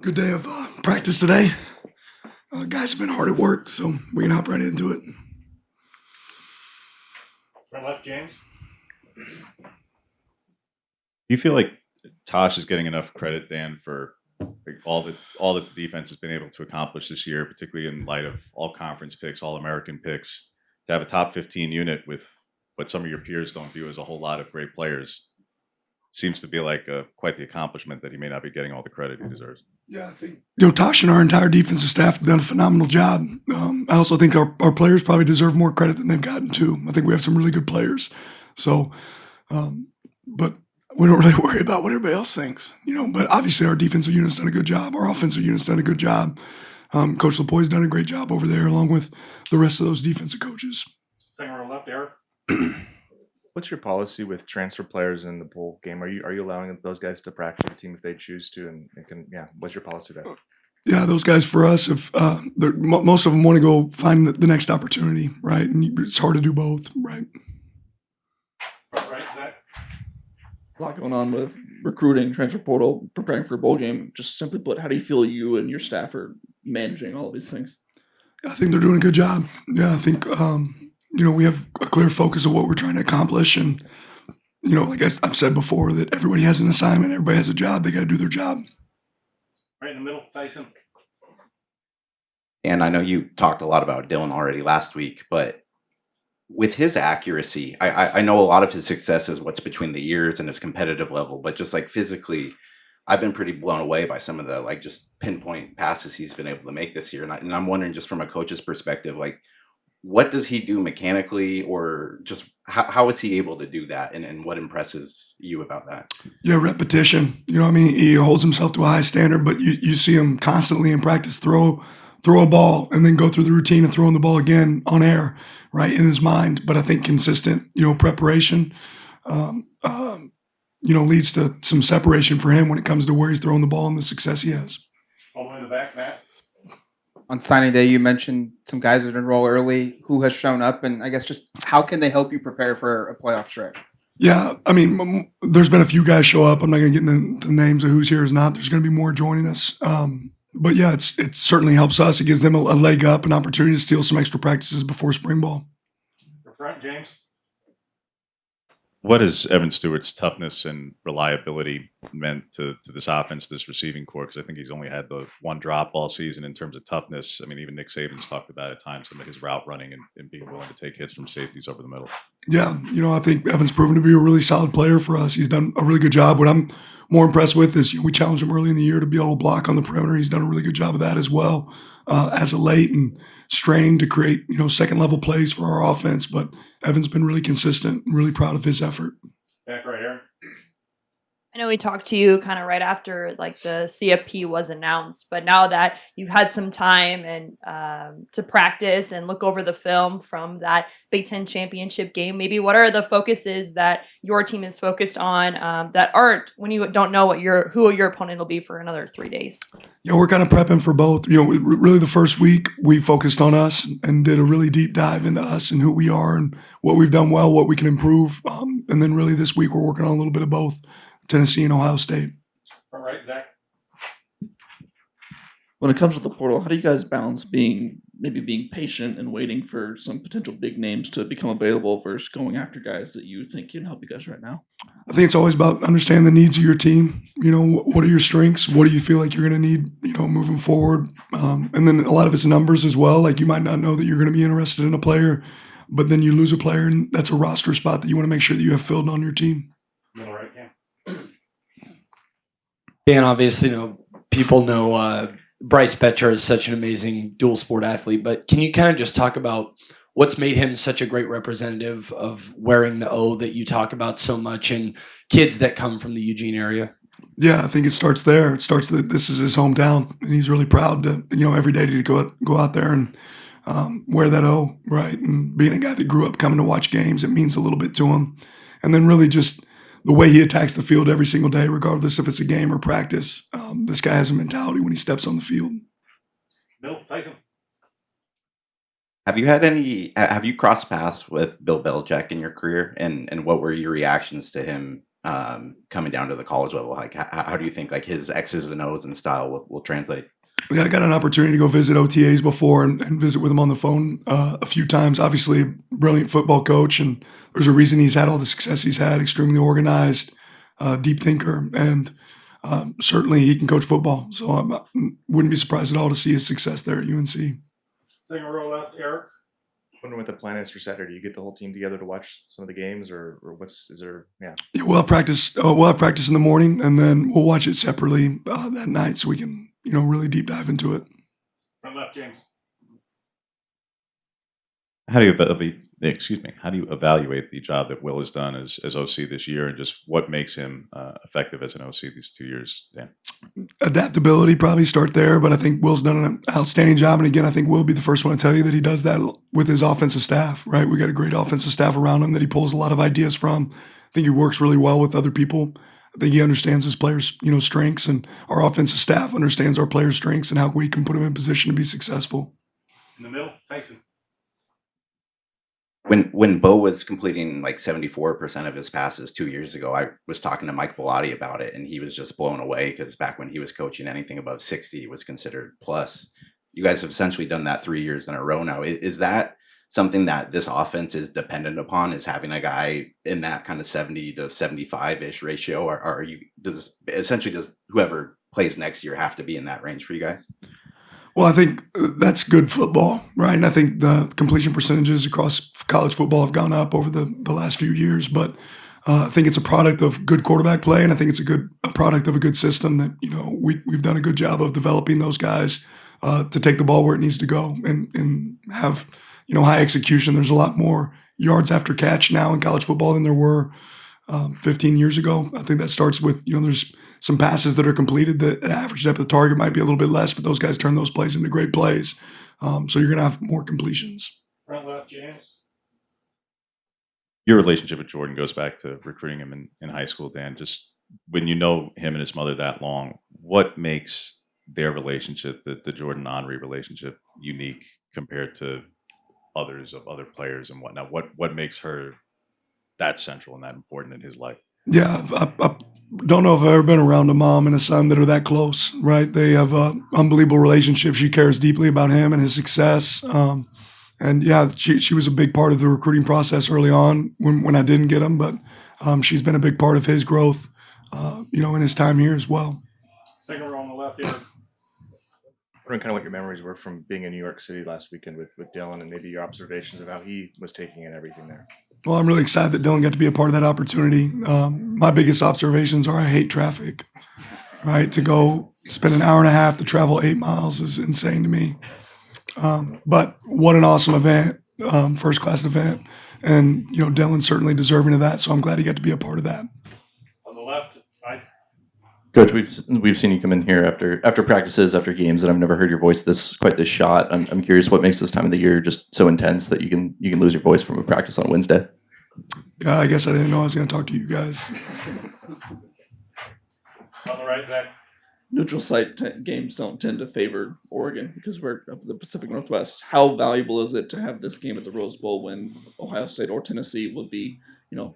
Good day of practice today. Guys have been hard at work, so we can hop right into it. Right left, James. Do you feel like Tosh is getting enough credit, Dan, for like all that the defense has been able to accomplish this year, particularly in light of all conference picks, all American picks, to have a top 15 unit with what some of your peers don't view as a whole lot of great players? Seems to be like quite the accomplishment that he may not be getting all the credit he deserves. Yeah, I think Tosh and our entire defensive staff have done a phenomenal job. I also think our players probably deserve more credit than they've gotten too. I think we have some really good players. So, but we don't really worry about what everybody else thinks, But obviously, our defensive unit's done a good job. Our offensive unit's done a good job. Coach Lapoy's done a great job over there, along with the rest of those defensive coaches. Second row left, Eric. What's your policy with transfer players in the bowl game? Are you allowing those guys to practice the team if they choose to? And what's your policy there? Yeah, those guys for us, if most of them want to go find the next opportunity, right? And it's hard to do both, right? Right, Zach. A lot going on with recruiting, transfer portal, preparing for a bowl game. Just simply put, how do you feel you and your staff are managing all of these things? I think they're doing a good job. Yeah, I think we have a clear focus of what we're trying to accomplish, and like I've said before, that everybody has an assignment, everybody has a job. They got to do their job. Right in the middle, Tyson. And I know you talked a lot about Dylan already last week, but with his accuracy, I know a lot of his success is what's between the ears and his competitive level, but just like physically, I've been pretty blown away by some of the like just pinpoint passes he's been able to make this year. And I'm wondering, just from a coach's perspective, like what does he do mechanically, or just how is he able to do that? And what impresses you about that? Yeah, repetition. He holds himself to a high standard, but you see him constantly in practice throw a ball and then go through the routine of throwing the ball again on air, right, in his mind. But I think consistent, preparation, leads to some separation for him when it comes to where he's throwing the ball and the success he has. All the way in the back, Matt. On signing day, you mentioned some guys that enroll early. Who has shown up, and I guess just how can they help you prepare for a playoff stretch? Yeah, there's been a few guys show up. I'm not going to get into names of who's here, who's not. There's going to be more joining us. But yeah, it certainly helps us. It gives them a leg up, an opportunity to steal some extra practices before spring ball. The front, James. What has Evan Stewart's toughness and reliability meant to this offense, this receiving core? Because I think he's only had the one drop all season in terms of toughness. Even Nick Saban's talked about at times some of his route running and being willing to take hits from safeties over the middle. Yeah, I think Evan's proven to be a really solid player for us. He's done a really good job. What I'm more impressed with is we challenged him early in the year to be able to block on the perimeter. He's done a really good job of that as well, as of late, and straining to create second level plays for our offense. But Evan's been really consistent. I'm really proud of his effort. Back right, Aaron. I know we talked to you kind of right after like the CFP was announced, but now that you've had some time and to practice and look over the film from that Big Ten championship game, maybe what are the focuses that your team is focused on that aren't when you don't know who your opponent will be for another 3 days? Yeah, we're kind of prepping for both. Really the first week we focused on us and did a really deep dive into us and who we are and what we've done well, what we can improve. And then really this week we're working on a little bit of both. Tennessee and Ohio State. All right, Zach. When it comes to the portal, how do you guys balance being patient and waiting for some potential big names to become available versus going after guys that you think can help you guys right now? I think it's always about understanding the needs of your team. What are your strengths? What do you feel like you're going to need, moving forward? And then a lot of it's numbers as well. Like you might not know that you're going to be interested in a player, but then you lose a player and that's a roster spot that you want to make sure that you have filled on your team. Middle right, Cam. Dan, obviously, people know Bryce Betcher is such an amazing dual sport athlete, but can you kind of just talk about what's made him such a great representative of wearing the O that you talk about so much and kids that come from the Eugene area? Yeah, I think it starts there. It starts that this is his hometown, and he's really proud to, every day to go out there and wear that O, right? And being a guy that grew up coming to watch games, it means a little bit to him. And then really just the way he attacks the field every single day, regardless if it's a game or practice. This guy has a mentality when he steps on the field. Bill, Tyson. Have you crossed paths with Bill Belichick in your career? And what were your reactions to him coming down to the college level? Like, how do you think like his X's and O's and style will translate? Yeah, I got an opportunity to go visit OTAs before and visit with him on the phone a few times. Obviously, a brilliant football coach, and there's a reason he's had all the success he's had. Extremely organized, deep thinker, and certainly he can coach football. So I wouldn't be surprised at all to see his success there at UNC. Second row left, Eric. Wondering what the plan is for Saturday. You get the whole team together to watch some of the games, or is there? Yeah. Yeah, we'll have practice. We'll have practice in the morning, and then we'll watch it separately that night, so we can really deep dive into it. Front left, James. How do you How do you evaluate the job that Will has done as OC this year, and just what makes him effective as an OC these 2 years, Dan? Adaptability, probably start there, but I think Will's done an outstanding job. And again, I think Will will be the first one to tell you that he does that with his offensive staff, right? We got a great offensive staff around him that he pulls a lot of ideas from. I think he works really well with other people. I think he understands his players' strengths, and our offensive staff understands our players' strengths and how we can put them in position to be successful. In the middle, Tyson. When Bo was completing like 74% of his passes 2 years ago, I was talking to Mike Bellotti about it, and he was just blown away because back when he was coaching, anything above 60 was considered plus. You guys have essentially done that 3 years in a row now. Is that something that this offense is dependent upon, is having a guy in that kind of 70 to 75-ish ratio? Or does whoever plays next year have to be in that range for you guys? Well, I think that's good football, right? And I think the completion percentages across college football have gone up over the last few years. But I think it's a product of good quarterback play, and I think it's a product of a good system that we've done a good job of developing those guys to take the ball where it needs to go and have high execution. There's a lot more yards after catch now in college football than there were 15 years ago. I think that starts with, there's some passes that are completed that the average depth of target might be a little bit less, but those guys turn those plays into great plays. So you're going to have more completions. Front left, James. Your relationship with Jordan goes back to recruiting him in high school, Dan. Just when you know him and his mother that long, what makes their relationship, the Jordan-Henri relationship, unique compared to others of other players and whatnot? What makes her that central and that important in his life? Yeah, I don't know if I've ever been around a mom and a son that are that close, right? They have an unbelievable relationship. She cares deeply about him and his success. And yeah, she was a big part of the recruiting process early on when I didn't get him, but she's been a big part of his growth, in his time here as well. Second row on the left, Eric. Wondering kind of what your memories were from being in New York City last weekend with Dylan, and maybe your observations of how he was taking in everything there. Well, I'm really excited that Dylan got to be a part of that opportunity. My biggest observations are I hate traffic, right? To go spend an hour and a half to travel 8 miles is insane to me. But what an awesome event, first-class event. And, Dylan's certainly deserving of that, so I'm glad he got to be a part of that. On the left, Tyson. Coach, we've seen you come in here after practices, after games, and I've never heard your voice quite this shot. I'm curious what makes this time of the year just so intense that you can lose your voice from a practice on Wednesday. Yeah, I guess I didn't know I was going to talk to you guys. On the right, Zach. Neutral site games don't tend to favor Oregon because we're up in the Pacific Northwest. How valuable is it to have this game at the Rose Bowl when Ohio State or Tennessee will be,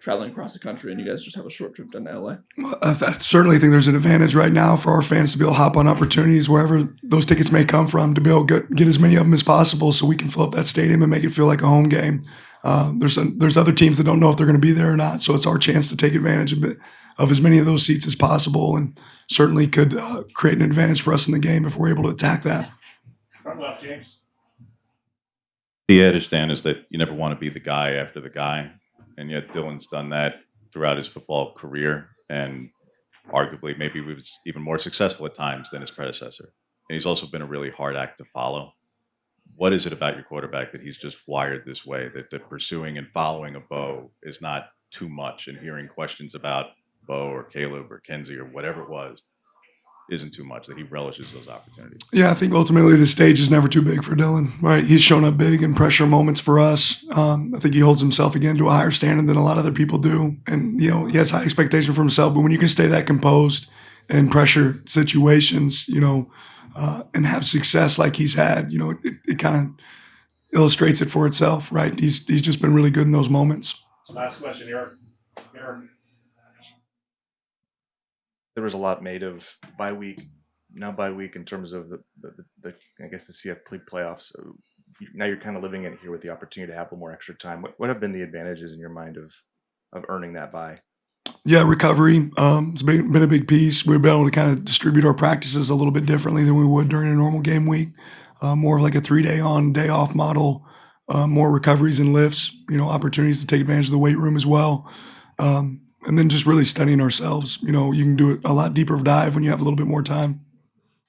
traveling across the country and you guys just have a short trip down to LA? Well, I certainly think there's an advantage right now for our fans to be able to hop on opportunities wherever those tickets may come from, to be able to get as many of them as possible so we can fill up that stadium and make it feel like a home game. There's other teams that don't know if they're going to be there or not, so it's our chance to take advantage of as many of those seats as possible, and certainly could create an advantage for us in the game if we're able to attack that. Front left, James. The adage, Dan, is that you never want to be the guy after the guy, and yet Dylan's done that throughout his football career, and arguably maybe he was even more successful at times than his predecessor. And he's also been a really hard act to follow. What is it about your quarterback that he's just wired this way, that the pursuing and following a Bo is not too much, and hearing questions about Bo or Caleb or Kenzie or whatever it was isn't too much, that he relishes those opportunities? Yeah, I think ultimately the stage is never too big for Dylan, right? He's shown up big in pressure moments for us. I think he holds himself, again, to a higher standard than a lot of other people do. And, he has high expectation for himself, but when you can stay that composed in pressure situations, and have success like he's had, it kind of illustrates it for itself, right? He's just been really good in those moments. Last question, Eric. there was a lot made of bye week, in terms of the I guess the CFP playoffs. So now you're kind of living it here with the opportunity to have a little more extra time. What have been the advantages in your mind of earning that bye? Yeah, recovery. It's been a big piece. We've been able to kind of distribute our practices a little bit differently than we would during a normal game week. More of like a 3-day on, day off model. More recoveries and lifts. Opportunities to take advantage of the weight room as well. And then just really studying ourselves. You can do a lot deeper dive when you have a little bit more time.